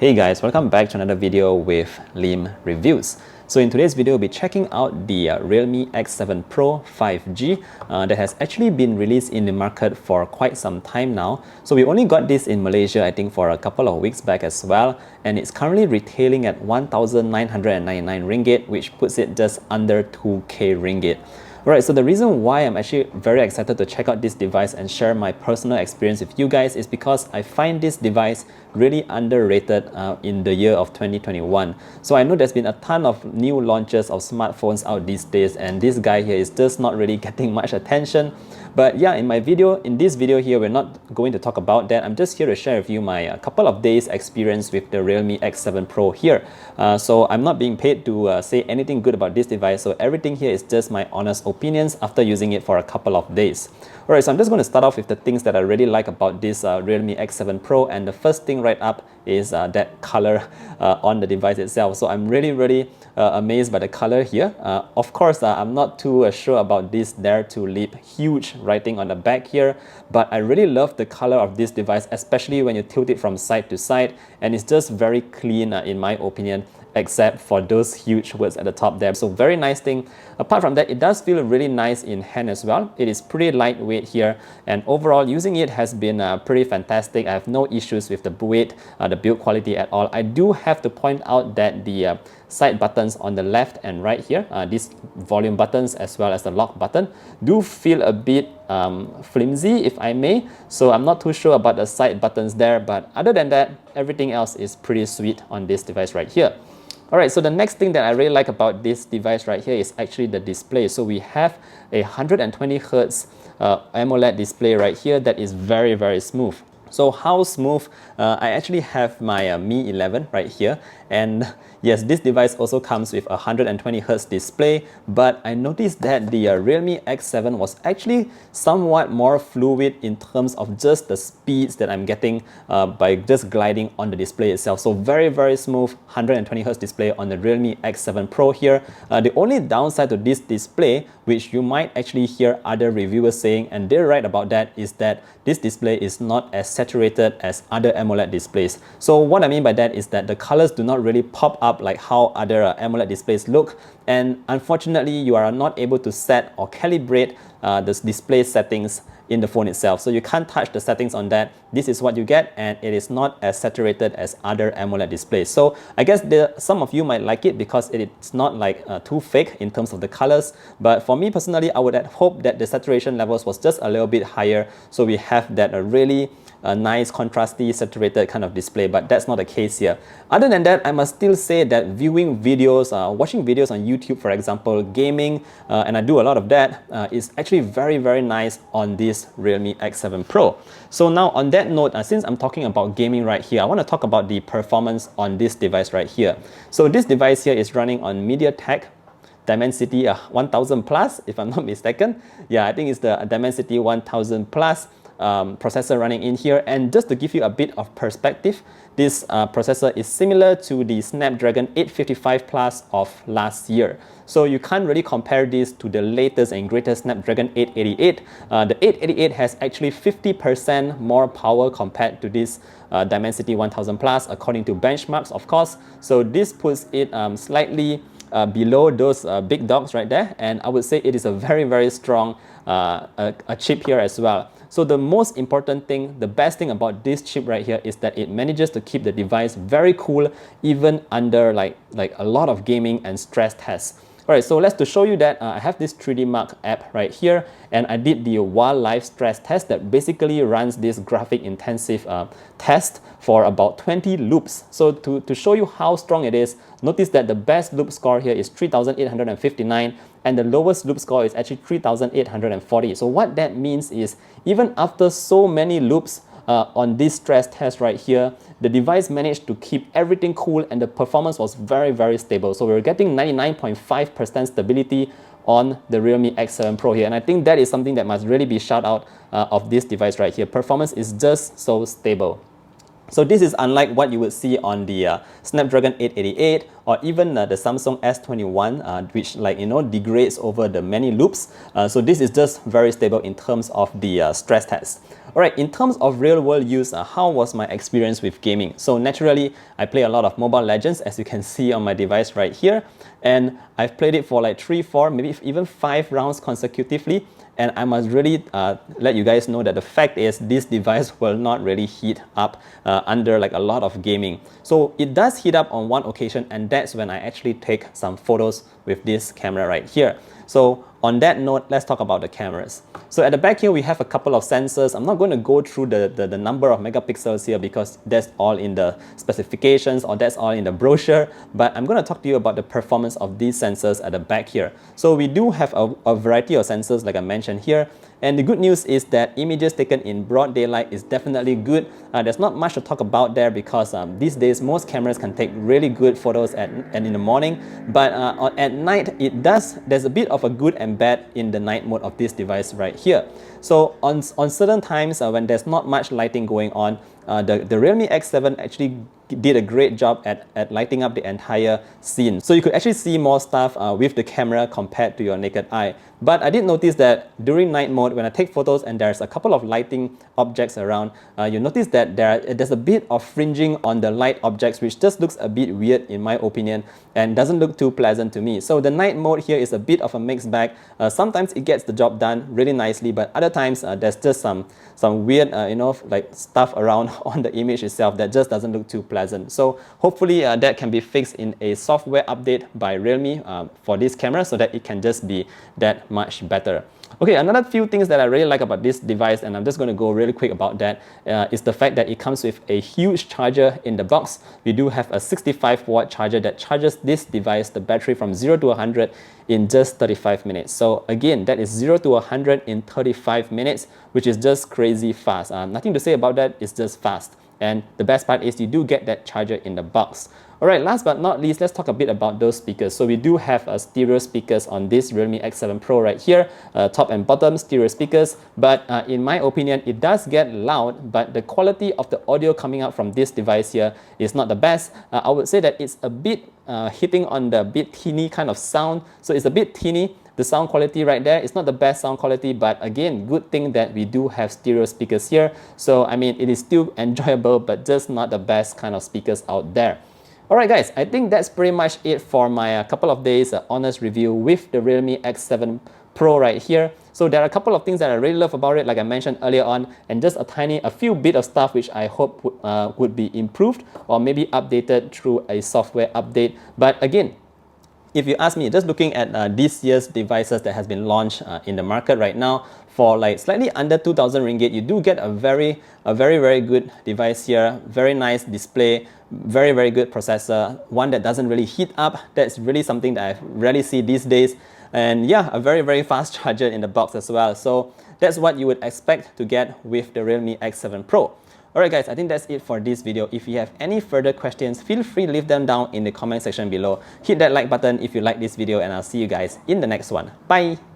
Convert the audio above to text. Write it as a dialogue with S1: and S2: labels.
S1: Hey guys, welcome back to another video with Lim Reviews. So in today's video, we'll be checking out the Realme X7 Pro 5G that has actually been released in the market for quite some time now. So we only got this in Malaysia, I think, for a couple of weeks back as well. And it's currently retailing at 1,999 ringgit, which puts it just under 2K ringgit. Alright, so the reason why I'm actually very excited to check out this device and share my personal experience with you guys is because I find this device really underrated in the year of 2021. So I know there's been a ton of new launches of smartphones out these days, and this guy here is just not really getting much attention. But yeah, in this video here, we're not going to talk about that. I'm just here to share with you my couple of days experience with the Realme X7 Pro here. So I'm not being paid to say anything good about this device. So everything here is just my honest opinions after using it for a couple of days. Alright, so I'm just going to start off with the things that I really like about this Realme X7 Pro, and the first thing right up is that color on the device itself. So I'm really amazed by the color here. Of course, I'm not too sure about this Dare to Leap huge writing on the back here, but I really love the color of this device, especially when you tilt it from side to side, and it's just very clean in my opinion, except for those huge words at the top there. So very nice thing. Apart from that, it does feel really nice in hand as well. It is pretty lightweight here, and overall using it has been pretty fantastic. I have no issues with the weight, the build quality at all. I do have to point out that the side buttons on the left and right here, these volume buttons as well as the lock button, do feel a bit flimsy, if I may. So I'm not too sure about the side buttons there, but other than that, everything else is pretty sweet on this device right here. Alright, so the next thing that I really like about this device right here is actually the display. So we have a 120 Hz AMOLED display right here that is very smooth. So how smooth? I actually have my Mi 11 right here, and yes, this device also comes with a 120 Hz display, but I noticed that the Realme X7 was actually somewhat more fluid in terms of just the speeds that I'm getting by just gliding on the display itself. So very smooth 120 Hz display on the Realme X7 Pro here. The only downside to this display, which you might actually hear other reviewers saying, and they're right about that, is that this display is not as saturated as other AMOLED displays. So what I mean by that is that the colors do not really pop up like how other AMOLED displays look, and unfortunately you are not able to set or calibrate the display settings in the phone itself. So you can't touch the settings on that. This is what you get, and it is not as saturated as other AMOLED displays. So I guess some of you might like it because it's not like too fake in terms of the colors, but for me personally, I would have hoped that the saturation levels was just a little bit higher, so we have that really nice contrasty saturated kind of display, but that's not the case here. Other than that, I must still say that viewing videos, watching videos on YouTube, for example, gaming, and I do a lot of that, is actually very nice on this Realme X7 Pro. So now on that note, since I'm talking about gaming right here, I want to talk about the performance on this device right here. So this device here is running on MediaTek Dimensity 1000 plus, if I'm not mistaken. Yeah, I think it's the Dimensity 1000 plus processor running in here. And just to give you a bit of perspective, this processor is similar to the Snapdragon 855 Plus of last year. So you can't really compare this to the latest and greatest Snapdragon 888. The 888 has actually 50% more power compared to this Dimensity 1000 Plus, according to benchmarks, of course. So this puts it slightly below those big dogs right there, and I would say it is a very strong a chip here as well. So the most important thing, the best thing about this chip right here is that it manages to keep the device very cool even under like a lot of gaming and stress tests. Alright, so to show you that, I have this 3D Mark app right here, and I did the wildlife stress test that basically runs this graphic intensive test for about 20 loops. So to show you how strong it is, notice that the best loop score here is 3,859, and the lowest loop score is actually 3,840. So what that means is, even after so many loops on this stress test right here, the device managed to keep everything cool, and the performance was very stable. So we were getting 99.5% stability on the Realme X7 Pro here, and I think that is something that must really be shout out of this device right here. Performance is just so stable. So this is unlike what you would see on the Snapdragon 888 or even the Samsung S21, which degrades over the many loops. So this is just very stable in terms of the stress test. Alright, in terms of real-world use, how was my experience with gaming? So naturally, I play a lot of Mobile Legends, as you can see on my device right here. And I've played it for like 3, 4, maybe even 5 rounds consecutively. And I must really let you guys know that the fact is this device will not really heat up under like a lot of gaming. So it does heat up on one occasion, and that's when I actually take some photos with this camera right here. So on that note, let's talk about the cameras. So at the back here, we have a couple of sensors. I'm not going to go through the number of megapixels here because that's all in the specifications or that's all in the brochure, but I'm going to talk to you about the performance of these sensors at the back here. So we do have a variety of sensors like I mentioned here. And the good news is that images taken in broad daylight is definitely good. There's not much to talk about there because these days most cameras can take really good photos and in the morning, but at night there's a bit of a good and bad in the night mode of this device right here. So on certain times when there's not much lighting going on, the Realme X7 actually did a great job at lighting up the entire scene. So you could actually see more stuff with the camera compared to your naked eye. But I did notice that during night mode, when I take photos and there's a couple of lighting objects around, you notice that there's a bit of fringing on the light objects, which just looks a bit weird in my opinion and doesn't look too pleasant to me. So the night mode here is a bit of a mixed bag. Sometimes it gets the job done really nicely, but other times there's just some weird like stuff around on the image itself that just doesn't look too pleasant. So hopefully that can be fixed in a software update by Realme for this camera so that it can just be that much better. Okay, another few things that I really like about this device, and I'm just going to go really quick about that, is the fact that it comes with a huge charger in the box. We do have a 65-watt charger that charges this device, the battery, from 0 to 100 in just 35 minutes. So again, that is 0 to 100 in 35 minutes, which is just crazy fast. Nothing to say about that, it's just fast. And the best part is you do get that charger in the box. Alright, last but not least, let's talk a bit about those speakers. So we do have stereo speakers on this Realme X7 Pro right here, top and bottom stereo speakers. But in my opinion, it does get loud, but the quality of the audio coming out from this device here is not the best. I would say that it's a bit hitting on the bit teeny kind of sound. So it's a bit teeny. The sound quality right there is not the best sound quality, but again, good thing that we do have stereo speakers here. So I mean, it is still enjoyable, but just not the best kind of speakers out there. Alright guys, I think that's pretty much it for my couple of days honest review with the Realme X7 Pro right here. So there are a couple of things that I really love about it, like I mentioned earlier on, and just a few bit of stuff which I hope would be improved or maybe updated through a software update. But again, if you ask me, just looking at this year's devices that has been launched in the market right now, for like slightly under 2,000 ringgit, you do get a very good device here. Very nice display, very good processor, one that doesn't really heat up. That's really something that I rarely see these days. And yeah, a very fast charger in the box as well. So that's what you would expect to get with the Realme X7 Pro. Alright guys, I think that's it for this video. If you have any further questions, feel free to leave them down in the comment section below. Hit that like button if you like this video, and I'll see you guys in the next one. Bye!